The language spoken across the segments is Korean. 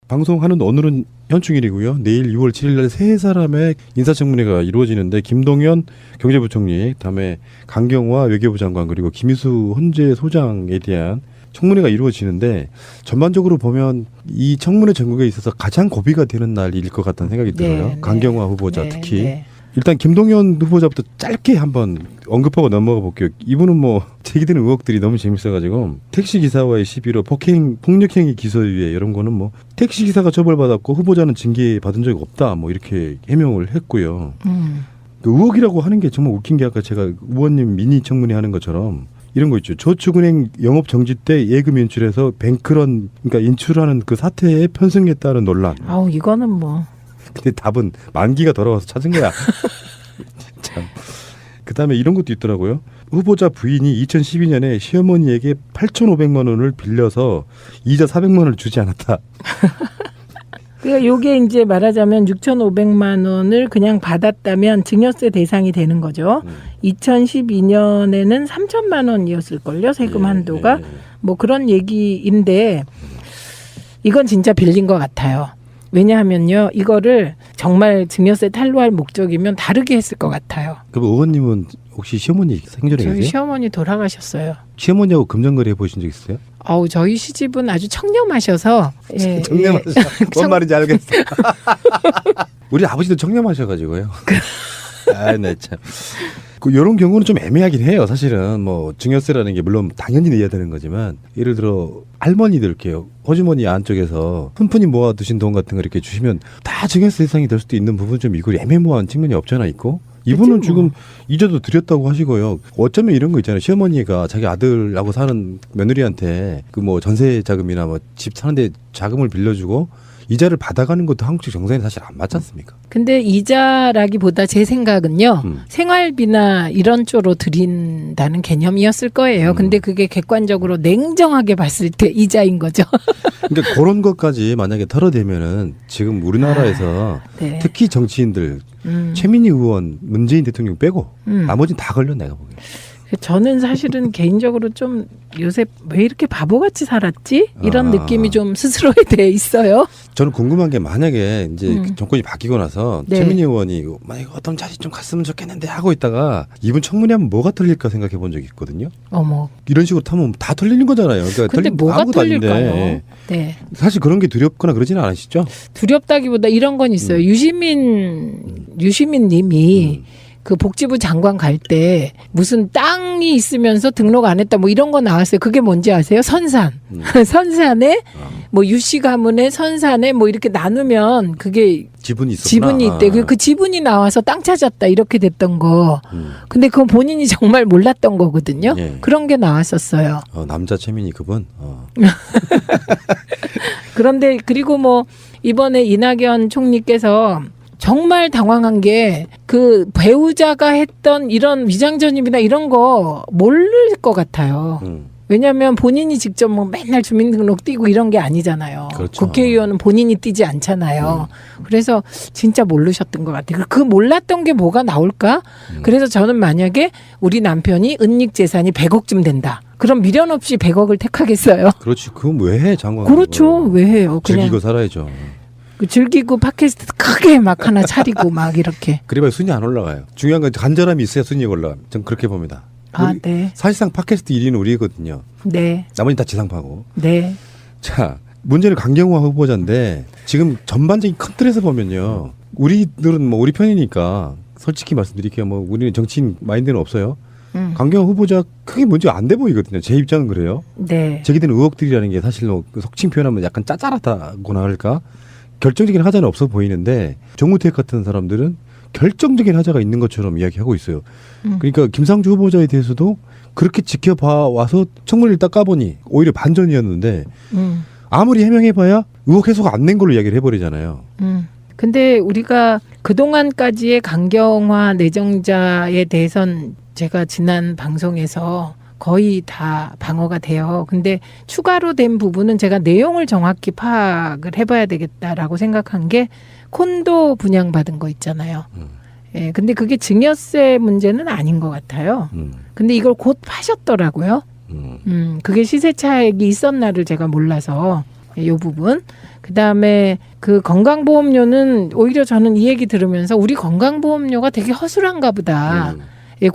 방송하는 오늘은 현충일이고요. 내일 6월 7일 날 세 사람의 인사청문회가 이루어지는데 김동연 경제부총리, 다음에 강경화 외교부 장관, 그리고 김희수 헌재 소장에 대한 청문회가 이루어지는데 전반적으로 보면 이 청문회 전국에 있어서 가장 고비가 되는 날일 것 같다는 생각이 들어요. 네, 강경화 후보자 네, 특히. 네. 일단 김동연 후보자부터 짧게 한번 언급하고 넘어가 볼게요. 이분은 뭐 제기되는 의혹들이 너무 재밌어가지고 택시 기사와의 시비로 폭력행위 기소유예 이런 거는 뭐 택시 기사가 처벌받았고 후보자는 징계 받은 적이 없다 뭐 이렇게 해명을 했고요. 그 의혹이라고 하는 게 정말 웃긴 게 아까 제가 의원님 미니 청문회 하는 것처럼 이런 거 있죠. 저축은행 영업 정지 때 예금 인출해서 뱅크런 그러니까 인출하는 그 사태에 편승했다는 논란. 아우 이거는 뭐. 근데 답은 만기가 돌아와서 찾은 거야. 참. 그다음에 이런 것도 있더라고요. 후보자 부인이 2012년에 시어머니에게 8,500만 원을 빌려서 이자 400만 원을 주지 않았다. 그러니까 요게 이제 말하자면 6,500만 원을 그냥 받았다면 증여세 대상이 되는 거죠. 2012년에는 3천만 원이었을걸요. 세금 한도가. 뭐 그런 얘기인데 이건 진짜 빌린 것 같아요. 왜냐하면요. 이거를 정말 증여세 탈루할 목적이면 다르게 했을 것 같아요. 그럼 의원님은 혹시 시어머니 생전에 저희 계세요? 시어머니 돌아가셨어요. 시어머니하고 금전거래 해보신 적 있어요? 아우 저희 시집은 아주 청렴하셔서 예, 청렴하셔. 뭔 말인지 알겠어. 우리 아버지도 청렴하셔가지고요. 아, 네 참. 이런 경우는 좀 애매하긴 해요. 사실은 뭐 증여세라는 게 물론 당연히 내야 되는 거지만 예를 들어 할머니들 이렇게요. 호주머니 안쪽에서 푼푼히 모아두신 돈 같은 거 이렇게 주시면 다 증여세 대상이 될 수도 있는 부분 좀 이거 애매모호한 측면이 없잖아 있고. 이분은 그치, 뭐. 지금 이자도 드렸다고 하시고요. 어쩌면 이런 거 있잖아요. 시어머니가 자기 아들하고 사는 며느리한테 그 뭐 전세 자금이나 뭐 집 사는데 자금을 빌려주고 이자를 받아가는 것도 한국식 정서에는 사실 안 맞지 않습니까? 근데 이자라기보다 제 생각은요. 생활비나 이런 쪽으로 드린다는 개념이었을 거예요. 근데 그게 객관적으로 냉정하게 봤을 때 이자인 거죠. 그러니까 그런 것까지 만약에 털어대면은 지금 우리나라에서 네. 특히 정치인들 최민희 의원, 문재인 대통령 빼고 나머지는 다 걸려 내가 보기에. 저는 사실은 개인적으로 좀 요새 왜 이렇게 바보같이 살았지? 이런 느낌이 좀 스스로에 대해 있어요. 저는 궁금한 게 만약에 이제 정권이 바뀌고 나서 네. 최민희 의원이 만약에 어떤 자리 좀 갔으면 좋겠는데 하고 있다가 이분 청문회하면 뭐가 털릴까 생각해 본 적이 있거든요. 어머. 이런 식으로 타면 다 털리는 거잖아요. 그러니까 근데 뭐가 아무것도 털릴까요? 아닌데. 네. 사실 그런 게 두렵거나 그러지는 않으시죠? 두렵다기보다 이런 건 있어요. 유시민 님이 그 복지부 장관 갈 때 무슨 땅이 있으면서 등록 안 했다 뭐 이런 거 나왔어요. 그게 뭔지 아세요? 선산. 선산에 뭐 유씨 가문의 선산에 뭐 이렇게 나누면 그게 지분이 있었구나. 지분이 있대. 그 지분이 나와서 땅 찾았다 이렇게 됐던 거. 근데 그건 본인이 정말 몰랐던 거거든요. 예. 그런 게 나왔었어요. 남자 최민희 그분. 그런데 그리고 뭐 이번에 이낙연 총리께서 정말 당황한 게 그 배우자가 했던 이런 위장전입이나 이런 거 모를 것 같아요. 왜냐하면 본인이 직접 뭐 맨날 주민등록 띄고 이런 게 아니잖아요. 그렇죠. 국회의원은 본인이 띄지 않잖아요. 그래서 진짜 모르셨던 것 같아요. 그 몰랐던 게 뭐가 나올까? 그래서 저는 만약에 우리 남편이 은닉 재산이 100억쯤 된다. 그럼 미련 없이 100억을 택하겠어요? 그렇지. 그건 왜 해, 장관? 그렇죠. 왜 해요? 그냥 즐기고 살아야죠. 즐기고 팟캐스트 크게 막 하나 차리고 막 이렇게. 그래야 순위 안 올라가요. 중요한 건 간절함이 있어야 순위가 올라가요. 전 그렇게 봅니다. 아, 네. 사실상 팟캐스트 1위는 우리거든요. 네. 나머지는 다 지상파고. 네. 자, 문제는 강경화 후보자인데 지금 전반적인 큰 틀에서 보면요. 우리들은 뭐 우리 편이니까 솔직히 말씀드릴게요. 뭐 우리는 정치인 마인드는 없어요. 강경화 후보자 크게 문제 안 돼 보이거든요. 제 입장은 그래요. 네. 제기되는 의혹들이라는 게 사실 뭐 속칭 표현하면 약간 짜잘하다고나 할까? 결정적인 하자는 없어 보이는데 정우택 같은 사람들은 결정적인 하자가 있는 것처럼 이야기하고 있어요. 그러니까 김상주 후보자에 대해서도 그렇게 지켜봐 와서 청문회를 딱 까보니 오히려 반전이었는데 아무리 해명해봐야 의혹 해소가 안 된 걸로 이야기를 해버리잖아요. 근데 우리가 그동안까지의 강경화 내정자에 대해선 제가 지난 방송에서 거의 다 방어가 돼요. 근데 추가로 된 부분은 제가 내용을 정확히 파악을 해봐야 되겠다라고 생각한 게 콘도 분양받은 거 있잖아요. 예, 근데 그게 증여세 문제는 아닌 것 같아요. 근데 이걸 곧 파셨더라고요. 그게 시세 차익이 있었나를 제가 몰라서. 이 부분. 그다음에 그 건강보험료는 오히려 저는 이 얘기 들으면서 우리 건강보험료가 되게 허술한가 보다. 예,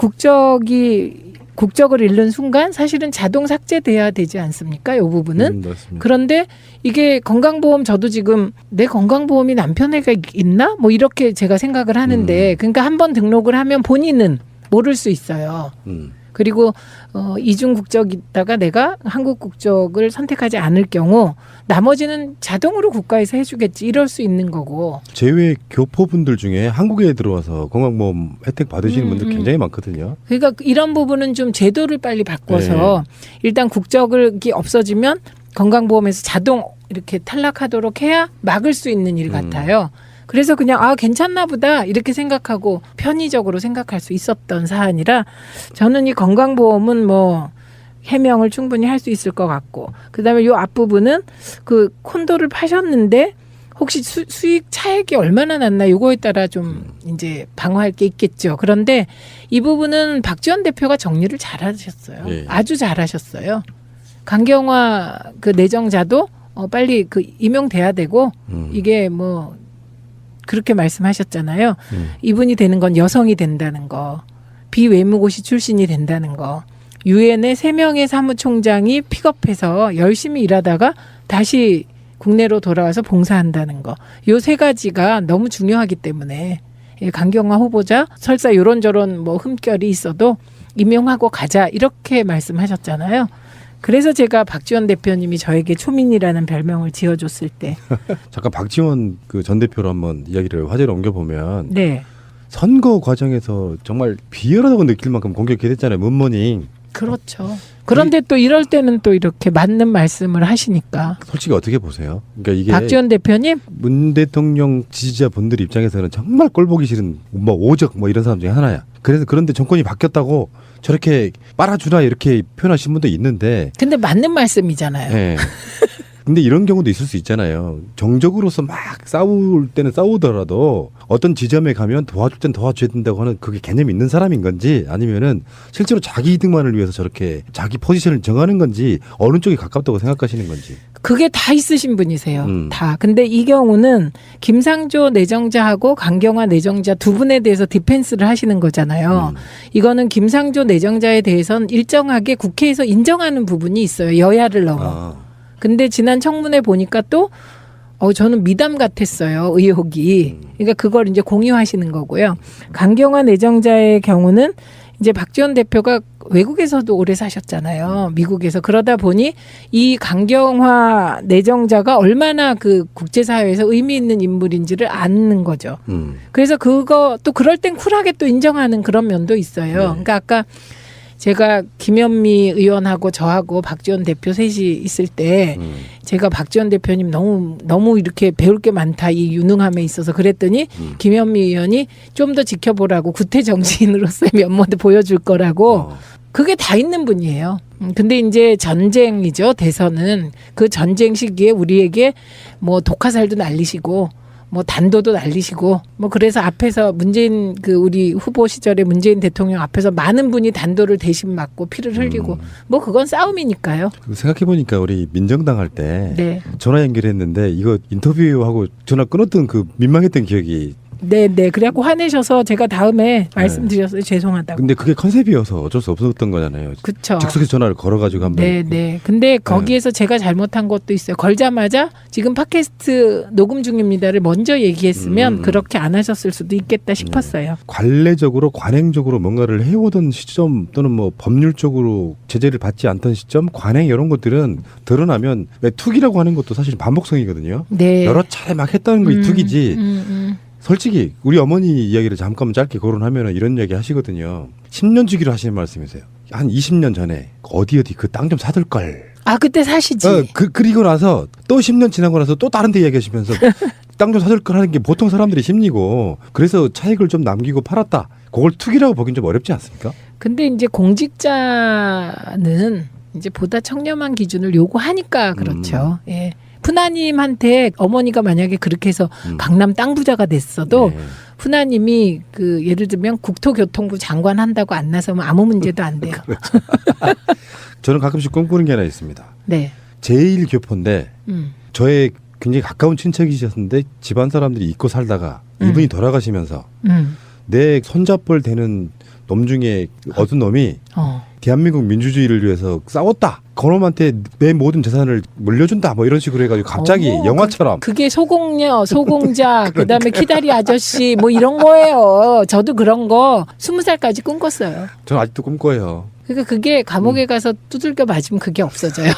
국적을 잃는 순간 사실은 자동 삭제돼야 되지 않습니까? 이 부분은. 맞습니다. 그런데 이게 건강보험 저도 지금 내 건강보험이 남편에게 있나? 뭐 이렇게 제가 생각을 하는데 그러니까 한번 등록을 하면 본인은 모를 수 있어요. 그리고 이중 국적이다가 내가 한국 국적을 선택하지 않을 경우 나머지는 자동으로 국가에서 해주겠지 이럴 수 있는 거고. 제외 교포분들 중에 한국에 들어와서 건강보험 혜택 받으시는 분들 굉장히 많거든요. 그러니까 이런 부분은 좀 제도를 빨리 바꿔서 일단 국적이 없어지면 건강보험에서 자동 이렇게 탈락하도록 해야 막을 수 있는 일 같아요. 그래서 그냥 괜찮나 보다 이렇게 생각하고 편의적으로 생각할 수 있었던 사안이라 저는 이 건강보험은 뭐 해명을 충분히 할 수 있을 것 같고 그다음에 요 앞부분은 그 콘도를 파셨는데 혹시 수익 차액이 얼마나 났나 요거에 따라 좀 이제 방어할 게 있겠죠. 그런데 이 부분은 박지원 대표가 정리를 잘하셨어요. 아주 잘하셨어요. 강경화 그 내정자도 빨리 그 임용돼야 되고 이게 뭐 그렇게 말씀하셨잖아요. 이분이 되는 건 여성이 된다는 거, 비외무고시 출신이 된다는 거, 유엔의 3명의 사무총장이 픽업해서 열심히 일하다가 다시 국내로 돌아와서 봉사한다는 거. 요 3가지가 너무 중요하기 때문에 강경화 후보자 설사 요런저런 뭐 흠결이 있어도 임용하고 가자 이렇게 말씀하셨잖아요. 그래서 제가 박지원 대표님이 저에게 초민이라는 별명을 지어줬을 때 잠깐 박지원 그 전 대표로 한번 이야기를 화제로 옮겨보면 네. 선거 과정에서 정말 비열하다고 느낄 만큼 공격이 됐잖아요. 문모닝. 그렇죠. 그런데 또 이럴 때는 또 이렇게 맞는 말씀을 하시니까. 솔직히 어떻게 보세요? 그러니까 이게 박지원 대표님 문 대통령 지지자분들 입장에서는 정말 꼴보기 싫은 뭐 오적 뭐 이런 사람 중에 하나야. 그래서 그런데 정권이 바뀌었다고 저렇게 빨아주나 이렇게 표현하신 분도 있는데 근데 맞는 말씀이잖아요. 네. 근데 이런 경우도 있을 수 있잖아요. 정적으로서 막 싸울 때는 싸우더라도 어떤 지점에 가면 도와줄 땐 도와줘야 된다고 하는 그게 개념이 있는 사람인 건지 아니면은 실제로 자기 이득만을 위해서 저렇게 자기 포지션을 정하는 건지 어느 쪽이 가깝다고 생각하시는 건지. 그게 다 있으신 분이세요. 다. 근데 이 경우는 김상조 내정자하고 강경화 내정자 두 분에 대해서 디펜스를 하시는 거잖아요. 이거는 김상조 내정자에 대해서는 일정하게 국회에서 인정하는 부분이 있어요. 여야를 넘어. 근데 지난 청문회 보니까 또 저는 미담 같았어요. 의혹이. 그러니까 그걸 이제 공유하시는 거고요. 강경화 내정자의 경우는 이제 박지원 대표가 외국에서도 오래 사셨잖아요. 미국에서. 그러다 보니 이 강경화 내정자가 얼마나 그 국제사회에서 의미 있는 인물인지를 아는 거죠. 그래서 그거 또 그럴 땐 쿨하게 또 인정하는 그런 면도 있어요. 그러니까 아까 제가 김현미 의원하고 저하고 박지원 대표 셋이 있을 때 제가 박지원 대표님 너무 이렇게 배울 게 많다 이 유능함에 있어서 그랬더니 김현미 의원이 좀 더 지켜보라고 구태 정치인으로서의 면모도 보여줄 거라고 그게 다 있는 분이에요. 근데 이제 전쟁이죠. 대선은 그 전쟁 시기에 우리에게 뭐 독화살도 날리시고 뭐 단도도 날리시고 뭐 그래서 앞에서 문재인 그 우리 후보 시절에 문재인 대통령 앞에서 많은 분이 단도를 대신 맞고 피를 흘리고 뭐 그건 싸움이니까요. 생각해 보니까 우리 민정당 할 때 네. 전화 연결했는데 이거 인터뷰하고 전화 끊었던 그 민망했던 기억이. 네네. 그래갖고 화내셔서 제가 다음에 말씀드렸어요. 죄송하다고. 근데 그게 컨셉이어서 어쩔 수 없었던 거잖아요. 그렇죠. 즉석에서 전화를 걸어가지고 한번. 네네. 근데 거기에서 제가 잘못한 것도 있어요. 걸자마자 지금 팟캐스트 녹음 중입니다를 먼저 얘기했으면 그렇게 안 하셨을 수도 있겠다 싶었어요. 관례적으로 관행적으로 뭔가를 해오던 시점 또는 뭐 법률적으로 제재를 받지 않던 시점 관행 이런 것들은 드러나면 왜 투기라고 하는 것도 사실 반복성이거든요. 네. 여러 차례 막 했다는 거 투기지. 솔직히 우리 어머니 이야기를 잠깐 짧게 거론하면 이런 이야기 하시거든요. 10년 주기로 하시는 말씀이세요. 한 20년 전에 어디 그 땅 좀 사둘 걸. 그때 사시지. 그리고 나서 또 10년 지나고 나서 또 다른 데 이야기하시면서 땅 좀 사줄 걸 하는 게 보통 사람들의 심리고 그래서 차익을 좀 남기고 팔았다. 그걸 투기라고 보긴 좀 어렵지 않습니까? 근데 이제 공직자는 이제 보다 청렴한 기준을 요구하니까 그렇죠. 예. 푸나님한테 어머니가 만약에 그렇게 해서 강남 땅 부자가 됐어도 푸나님이 그 예를 들면 국토교통부 장관 한다고 안 나서면 아무 문제도 안 돼요. 저는 가끔씩 꿈꾸는 게 하나 있습니다. 네. 제1교포인데 저의 굉장히 가까운 친척이셨는데 집안 사람들이 잊고 살다가 이분이 돌아가시면서 내 손잡벌 되는 놈 중에 어떤 놈이 대한민국 민주주의를 위해서 싸웠다. 그놈한테 내 모든 재산을 물려준다. 뭐 이런 식으로 해가지고 갑자기 영화처럼. 그게 소공녀, 소공자, 그다음에 키다리 아저씨 뭐 이런 거예요. 저도 그런 거 20살까지 꿈꿨어요. 저는 아직도 꿈꿔요. 그러니까 그게 감옥에 가서 두들겨 맞으면 그게 없어져요.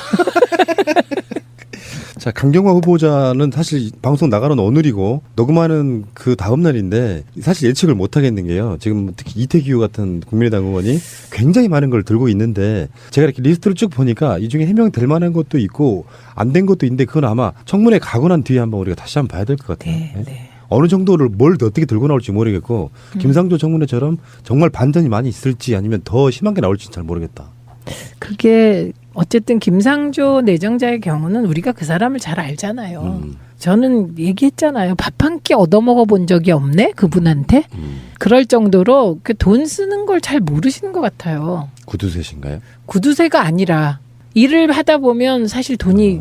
자, 강경화 후보자는 사실 방송 나가는 오늘이고 녹음하는 그 다음 날인데 사실 예측을 못 하겠는 게요. 지금 특히 이태규 같은 국민의당 의원이 굉장히 많은 걸 들고 있는데 제가 이렇게 리스트를 쭉 보니까 이 중에 해명될 만한 것도 있고 안 된 것도 있는데 그건 아마 청문회 가고 난 뒤에 한번 우리가 다시 한번 봐야 될 것 같아요. 네, 네. 어느 정도를 뭘 어떻게 들고 나올지 모르겠고 김상조 청문회처럼 정말 반전이 많이 있을지 아니면 더 심한 게 나올지 잘 모르겠다. 그게 어쨌든 김상조 내정자의 경우는 우리가 그 사람을 잘 알잖아요. 저는 얘기했잖아요. 밥 한 끼 얻어먹어 본 적이 없네 그분한테. 그럴 정도로 그 돈 쓰는 걸 잘 모르시는 것 같아요. 구두쇠신가요? 구두쇠가 아니라 일을 하다 보면 사실 돈이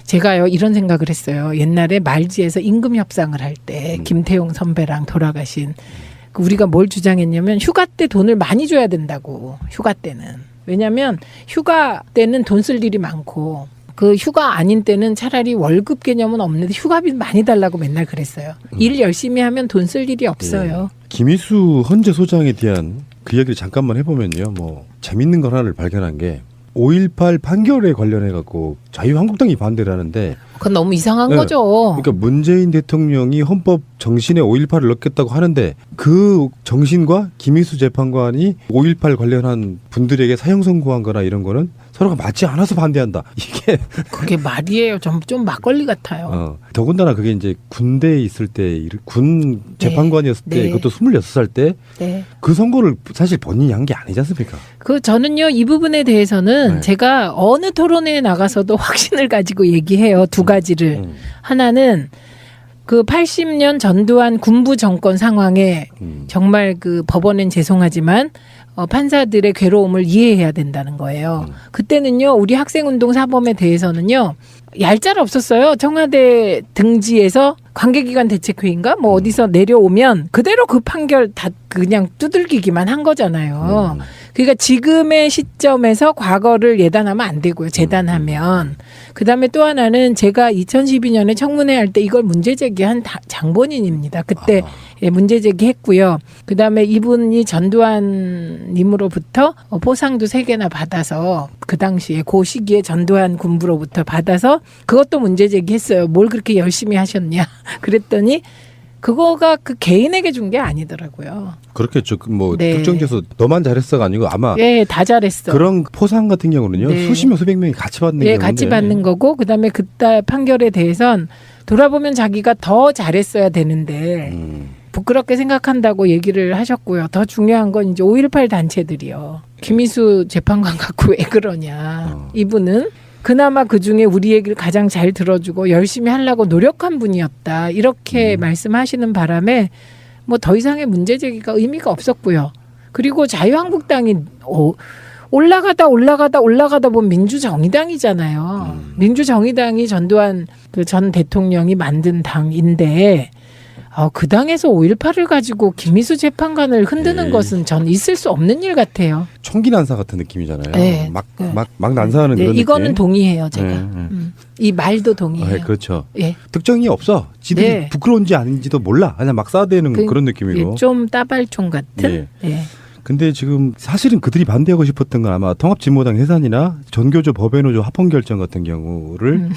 제가요 이런 생각을 했어요. 옛날에 말지에서 임금 협상을 할 때 김태용 선배랑 돌아가신 우리가 뭘 주장했냐면 휴가 때 돈을 많이 줘야 된다고. 휴가 때는. 왜냐하면 휴가 때는 돈 쓸 일이 많고 그 휴가 아닌 때는 차라리 월급 개념은 없는데 휴가비 많이 달라고 맨날 그랬어요. 일 열심히 하면 돈 쓸 일이 없어요. 예. 김희수 헌재 소장에 대한 그 이야기를 잠깐만 해보면요. 뭐 재밌는 걸 하나를 발견한 게 5.18 판결에 관련해 갖고 자유한국당이 반대를 하는데 그건 너무 이상한 네. 거죠. 그러니까 문재인 대통령이 헌법 정신에 5.18을 넣겠다고 하는데 그 정신과 김희수 재판관이 5.18 관련한 분들에게 사형 선고한 거나 이런 거는 서로가 맞지 않아서 반대한다. 이게 그게 말이에요. 좀 막걸리 같아요. 더군다나 그게 이제 군대에 있을 때 군 재판관이었을 때 네. 그것도 26살 때 네. 그 선고를 사실 본인이 한 게 아니지 않습니까? 그 저는요 이 부분에 대해서는 네. 제가 어느 토론회에 나가서도 확신을 가지고 얘기해요. 두 가지를. 하나는 그 80년 전두환 군부 정권 상황에 정말 그 법원엔 죄송하지만 판사들의 괴로움을 이해해야 된다는 거예요. 그때는요 우리 학생운동 사범에 대해서는요 얄짤 없었어요. 청와대 등지에서 관계기관 대책회의인가 뭐 어디서 내려오면 그대로 그 판결 다 그냥 두들기기만 한 거잖아요. 그러니까 지금의 시점에서 과거를 예단하면 안 되고요. 재단하면. 그다음에 또 하나는 제가 2012년에 청문회 할 때 이걸 문제 제기한 장본인입니다. 그때 문제 제기했고요. 그다음에 이분이 전두환 님으로부터 포상도 3개나 받아서 그 당시에 그 시기에 전두환 군부로부터 받아서 그것도 문제 제기했어요. 뭘 그렇게 열심히 하셨냐. 그랬더니 그거가 그 개인에게 준 게 아니더라고요. 그렇겠죠. 뭐 네. 특정지에서 너만 잘했어가 아니고 아마 예, 다 잘했어. 그런 포상 같은 경우는요. 네. 수십 명 수백 명이 같이 받는 예, 경우인데. 같이 받는 거고 그다음에 그때 판결에 대해선 돌아보면 자기가 더 잘했어야 되는데 부끄럽게 생각한다고 얘기를 하셨고요. 더 중요한 건 이제 5.18 단체들이요. 김희수 재판관 갖고 왜 그러냐. 이분은 그나마 그중에 우리 얘기를 가장 잘 들어주고 열심히 하려고 노력한 분이었다. 이렇게 말씀하시는 바람에 뭐 더 이상의 문제 제기가 의미가 없었고요. 그리고 자유한국당이 올라가다 보면 민주정의당이잖아요. 민주정의당이 전두환 그 전 대통령이 만든 당인데 그 당에서 5.18을 가지고 김희수 재판관을 흔드는 예. 것은 전 있을 수 없는 일 같아요. 총기 난사 같은 느낌이잖아요. 네. 막 난사하는 네, 그런 이거는 느낌. 동의해요, 제가. 네. 이 말도 동의해요. 그렇죠. 예. 특정이 없어. 지들이 네. 부끄러운지 아닌지도 몰라. 그냥 막 쏴대는 그런 느낌이고. 예, 좀 따발총 같은. 예. 예. 근데 지금 사실은 그들이 반대하고 싶었던 건 아마 통합진보당 해산이나 전교조 법외노조 합헌 결정 같은 경우를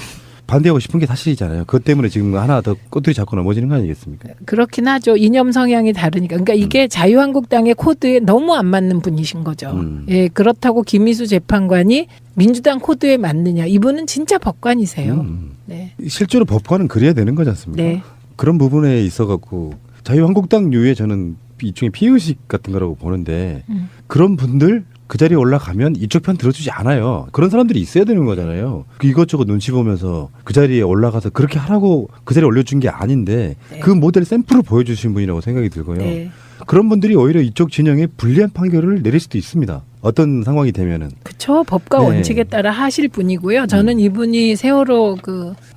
반대하고 싶은 게 사실이잖아요. 그것 때문에 지금 하나 더 꼬투리 잡고 넘어지는 거 아니겠습니까? 그렇긴 하죠. 이념 성향이 다르니까. 그러니까 이게 자유한국당의 코드에 너무 안 맞는 분이신 거죠. 예, 그렇다고 김희수 재판관이 민주당 코드에 맞느냐. 이분은 진짜 법관이세요. 네. 실제로 법관은 그래야 되는 거지 않습니까? 네. 그런 부분에 있어갖고 자유한국당류의 저는 일종의 피의식 같은 거라고 보는데 그런 분들 그 자리에 올라가면 이쪽 편 들어주지 않아요. 그런 사람들이 있어야 되는 거잖아요. 이것저것 눈치 보면서 그 자리에 올라가서 그렇게 하라고 그 자리에 올려준 게 아닌데 네. 그 모델 샘플을 보여주신 분이라고 생각이 들고요. 네. 그런 분들이 오히려 이쪽 진영에 불리한 판결을 내릴 수도 있습니다. 어떤 상황이 되면은. 그쵸. 법과 네. 원칙에 따라 하실 분이고요. 저는 이분이 세월호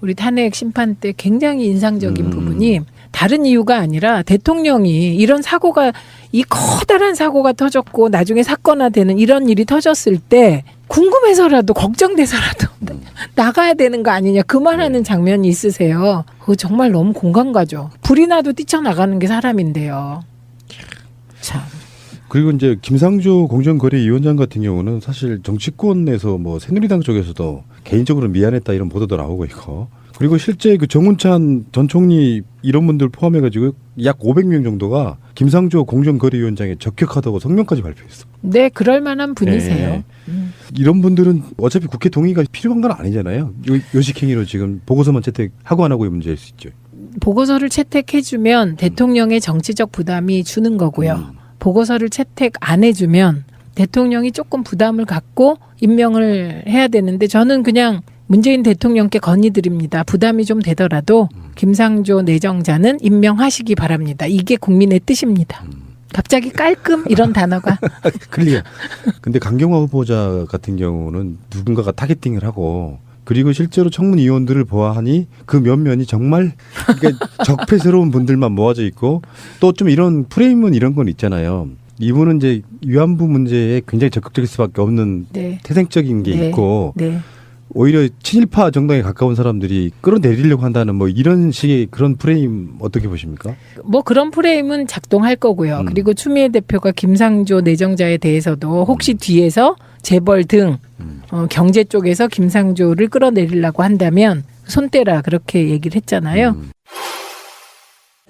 우리 탄핵 심판 때 굉장히 인상적인 부분이 다른 이유가 아니라 대통령이 이 커다란 사고가 터졌고 나중에 사건화되는 이런 일이 터졌을 때 궁금해서라도 걱정돼서라도 나가야 되는 거 아니냐 그 말하는 장면이 있으세요. 그거 정말 너무 공감 가죠. 불이 나도 뛰쳐나가는 게 사람인데요. 참. 그리고 이제 김상조 공정거래위원장 같은 경우는 사실 정치권에서 뭐 새누리당 쪽에서도 개인적으로 미안했다 이런 보도도 나오고 있고, 그리고 실제 그 정운찬 전 총리 이런 분들 포함해가지고 약 500명 정도가 김상조 공정거래위원장에 적격하다고 성명까지 발표했어. 네, 그럴 만한 분이세요. 네. 이런 분들은 어차피 국회 동의가 필요한 건 아니잖아요. 요식행위로 지금 보고서만 채택하고 안 하고의 문제일 수 있죠. 보고서를 채택해주면 대통령의 정치적 부담이 주는 거고요. 보고서를 채택 안 해주면 대통령이 조금 부담을 갖고 임명을 해야 되는데, 저는 그냥 문재인 대통령께 건의드립니다. 부담이 좀 되더라도 김상조 내정자는 임명하시기 바랍니다. 이게 국민의 뜻입니다. 갑자기 깔끔 이런 단어가. 클리어. 근데 강경화 후보자 같은 경우는 누군가가 타겟팅을 하고, 그리고 실제로 청문위원들을 보아하니 그 면면이 정말 그러니까 적폐스러운 분들만 모아져 있고, 또 좀 이런 프레임은 이런 건 있잖아요. 이분은 이제 위안부 문제에 굉장히 적극적일 수밖에 없는 네. 태생적인 게 네. 있고, 네. 오히려 친일파 정당에 가까운 사람들이 끌어내리려고 한다는 뭐 이런 식의 그런 프레임 어떻게 보십니까? 뭐 그런 프레임은 작동할 거고요. 그리고 추미애 대표가 김상조 내정자에 대해서도 혹시 뒤에서 재벌 등 경제 쪽에서 김상조를 끌어내리려고 한다면 손대라 그렇게 얘기를 했잖아요.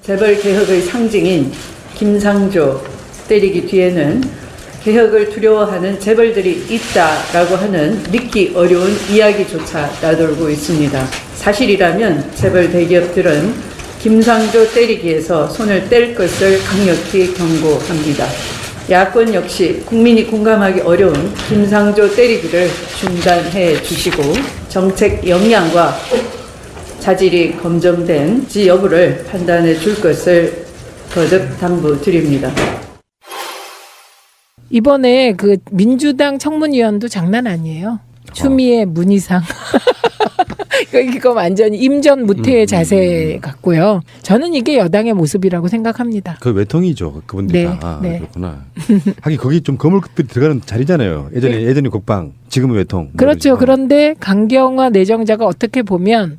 재벌 개혁의 상징인 김상조 때리기 뒤에는 개혁을 두려워하는 재벌들이 있다라고 하는 믿기 어려운 이야기조차 나돌고 있습니다. 사실이라면 재벌 대기업들은 김상조 때리기에서 손을 뗄 것을 강력히 경고합니다. 야권 역시 국민이 공감하기 어려운 김상조 때리기를 중단해 주시고 정책 역량과 자질이 검증된지 여부를 판단해 줄 것을 거듭 당부드립니다. 이번에 그 민주당 청문위원도 장난 아니에요. 추미애 문희상. 이거 완전히 임전무태의 자세 같고요. 저는 이게 여당의 모습이라고 생각합니다. 그 외통이죠, 그분들이 네, 다. 네. 그렇구나. 하긴 거기 좀 거물급들이 들어가는 자리잖아요. 예전에 국방, 지금은 외통. 그렇죠. 뭐 그런데 강경화 내정자가 어떻게 보면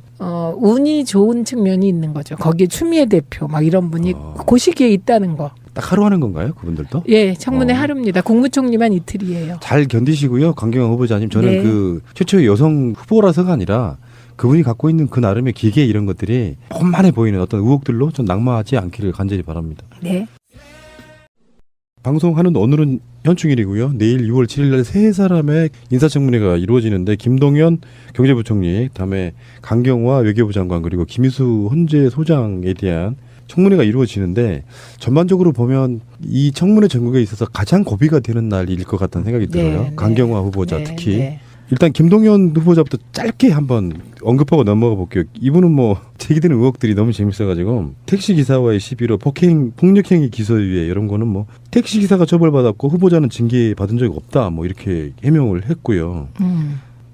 운이 좋은 측면이 있는 거죠. 거기에 추미애 대표 막 이런 분이 그 시기에 있다는 거. 딱 하루 하는 건가요, 그분들도? 예, 청문회 하루입니다. 국무총리만 이틀이에요. 잘 견디시고요, 강경화 후보자님. 저는 네. 그 최초의 여성 후보라서가 아니라 그분이 갖고 있는 그 나름의 기계 이런 것들이 험한해 보이는 어떤 의혹들로 좀 낙마하지 않기를 간절히 바랍니다. 네. 방송하는 오늘은 현충일이고요. 내일 6월 7일 날 세 사람의 인사청문회가 이루어지는데, 김동연 경제부총리, 다음에 강경화 외교부 장관, 그리고 김희수 헌재 소장에 대한 청문회가 이루어지는데, 전반적으로 보면 이 청문회 전국에 있어서 가장 고비가 되는 날일 것 같다는 생각이 들어요. 네, 강경화 후보자 네, 특히. 네. 일단 김동연 후보자부터 짧게 한번 언급하고 넘어가 볼게요. 이분은 뭐 제기되는 의혹들이 너무 재밌어가지고, 택시 기사와의 시비로 폭력행위 기소유예 이런 거는 뭐 택시 기사가 처벌받았고 후보자는 징계 받은 적이 없다 뭐 이렇게 해명을 했고요.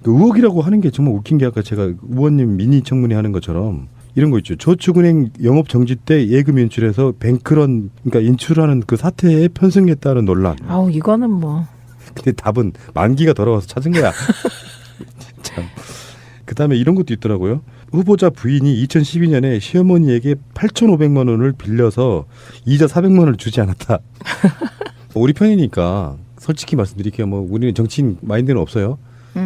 그 의혹이라고 하는 게 정말 웃긴 게, 아까 제가 의원님 미니 청문회 하는 것처럼 이런 거 있죠. 저축은행 영업 정지 때 예금 인출해서 뱅크런, 그러니까 인출하는 그 사태에 편승했다는 논란. 아우, 이거는 뭐. 근데 답은 만기가 돌아와서 찾은 거야. 참. 그다음에 이런 것도 있더라고요. 후보자 부인이 2012년에 시어머니에게 8,500만 원을 빌려서 이자 400만 원을 주지 않았다. 우리 편이니까 솔직히 말씀드릴게요. 뭐 우리는 정치인 마인드는 없어요.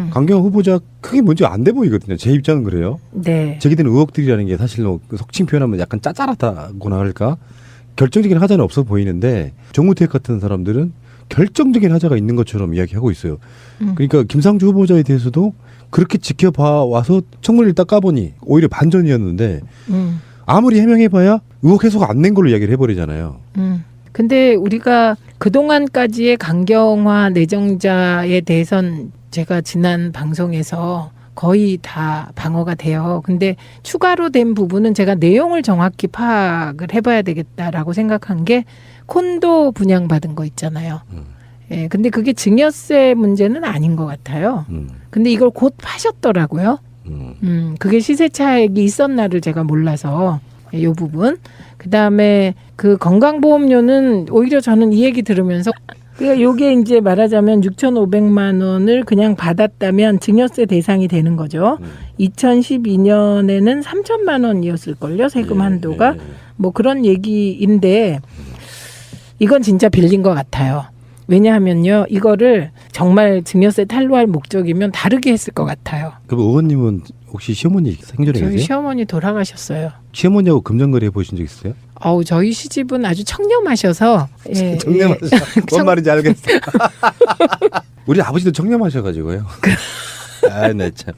강경화 후보자 크게 문제가 안 돼 보이거든요. 제 입장은 그래요. 네. 제기되는 의혹들이라는 게 사실 뭐 속칭 표현하면 약간 짜잘하다고나 할까? 결정적인 하자는 없어 보이는데, 정우택 같은 사람들은 결정적인 하자가 있는 것처럼 이야기하고 있어요. 그러니까 김상조 후보자에 대해서도 그렇게 지켜봐 와서 청문회를 딱 까보니 오히려 반전이었는데, 아무리 해명해봐야 의혹 해소가 안 된 걸로 이야기를 해버리잖아요. 근데 우리가 그동안까지의 강경화 내정자에 대해선 제가 지난 방송에서 거의 다 방어가 돼요. 근데 추가로 된 부분은 제가 내용을 정확히 파악을 해봐야 되겠다라고 생각한 게 콘도 분양받은 거 있잖아요. 예, 근데 그게 증여세 문제는 아닌 것 같아요. 근데 이걸 곧 파셨더라고요. 그게 시세 차익이 있었나를 제가 몰라서 이 부분. 그다음에 그 건강보험료는 오히려 저는 이 얘기 들으면서 그러니까 요게 이제 말하자면 6,500만 원을 그냥 받았다면 증여세 대상이 되는 거죠. 2012년에는 3천만 원이었을걸요. 세금 한도가. 뭐 그런 얘기인데 이건 진짜 빌린 것 같아요. 왜냐하면요. 이거를 정말 증여세 탈루할 목적이면 다르게 했을 것 같아요. 그럼 의원님은 혹시 시어머니 생전에 저희 계세요? 시어머니 돌아가셨어요. 시어머니하고 금전거래 해보신 적 있어요? 저희 시집은 아주 청렴하셔서 예, 청렴하셔. 예. 뭔 말인지 알겠어. 우리 아버지도 청렴하셔가지고요. 아, 네 참.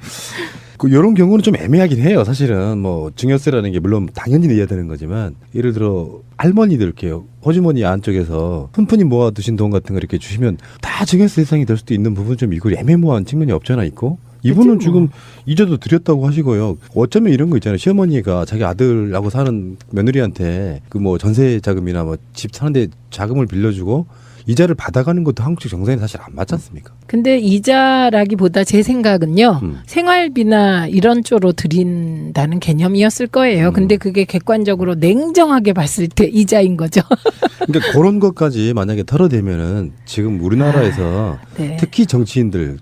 이런 경우는 좀 애매하긴 해요. 사실은 뭐 증여세라는 게 물론 당연히 내야 되는 거지만 예를 들어 할머니들 이렇게 호주머니 안쪽에서 푼푼히 모아두신 돈 같은 거 이렇게 주시면 다 증여세 대상이 될 수도 있는 부분 좀 있고 애매모호한 측면이 없잖아 있고. 이분은 그치, 뭐. 지금 이자도 드렸다고 하시고요. 어쩌면 이런 거 있잖아요. 시어머니가 자기 아들하고 사는 며느리한테 그 뭐 전세 자금이나 뭐 집 사는데 자금을 빌려주고 이자를 받아가는 것도 한국식 정서에는 사실 안 맞지 않습니까? 근데 이자라기보다 제 생각은요. 생활비나 이런 쪽으로 드린다는 개념이었을 거예요. 근데 그게 객관적으로 냉정하게 봤을 때 이자인 거죠. 그러니까 그런 것까지 만약에 털어대면은 지금 우리나라에서 네. 특히 정치인들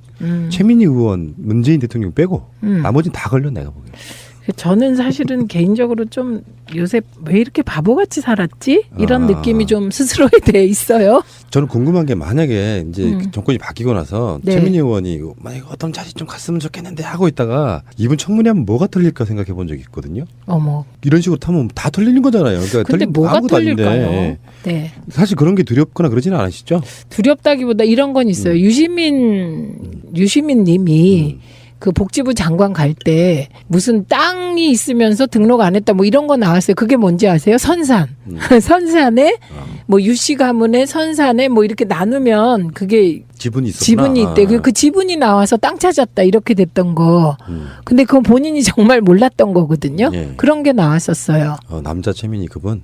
최민희 의원, 문재인 대통령 빼고 나머지는 다 걸려 내가 보기에. 저는 사실은 개인적으로 좀 요새 왜 이렇게 바보같이 살았지? 이런 느낌이 좀 스스로에 대해 있어요. 저는 궁금한 게 만약에 이제 정권이 바뀌고 나서 네. 최민희 의원이 만약에 어떤 자리 좀 갔으면 좋겠는데 하고 있다가 이분 청문회하면 뭐가 털릴까 생각해 본 적이 있거든요. 어머. 이런 식으로 타면 다 털리는 거잖아요. 그러니까 근데 뭐가 아무것도 아닌데. 털릴까요? 네. 사실 그런 게 두렵거나 그러지는 않으시죠? 두렵다기보다 이런 건 있어요. 유시민 님이 그 복지부 장관 갈 때 무슨 땅이 있으면서 등록 안 했다 뭐 이런 거 나왔어요. 그게 뭔지 아세요? 선산. 선산에 뭐 유씨 가문에 선산에 뭐 이렇게 나누면 그게 지분이 있었구나. 지분이 있대. 그 지분이 나와서 땅 찾았다 이렇게 됐던 거. 근데 그건 본인이 정말 몰랐던 거거든요. 예. 그런 게 나왔었어요. 남자 최민희 그분.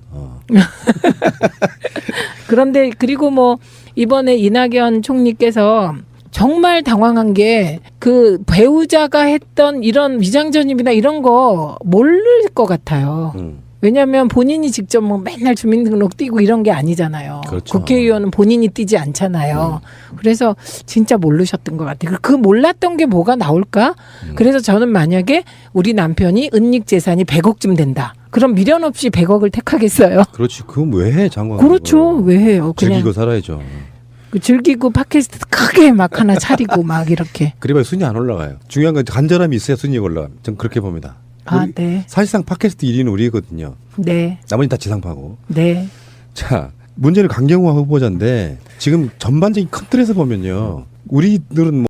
그런데 그리고 뭐 이번에 이낙연 총리께서 정말 당황한 게 그 배우자가 했던 이런 위장전입이나 이런 거 모를 것 같아요. 왜냐하면 본인이 직접 뭐 맨날 주민등록 띄고 이런 게 아니잖아요. 그렇죠. 국회의원은 본인이 띄지 않잖아요. 그래서 진짜 모르셨던 것 같아요. 그 몰랐던 게 뭐가 나올까? 그래서 저는 만약에 우리 남편이 은닉 재산이 100억쯤 된다. 그럼 미련 없이 100억을 택하겠어요? 그렇지. 그건 왜 해, 장관? 그렇죠. 왜 해요? 그냥 즐기고 살아야죠. 즐기고 팟캐스트 크게 막 하나 차리고 막 이렇게. 그래봐야 순위 안 올라가요. 중요한 건 간절함이 있어야 순위가 올라가요. 전 그렇게 봅니다. 아, 네. 사실상 팟캐스트 1위는 우리거든요. 네. 나머지 다 지상파고. 네. 자, 문제는 강경화 후보자인데 지금 전반적인 큰 틀에서 보면요. 우리들은 뭐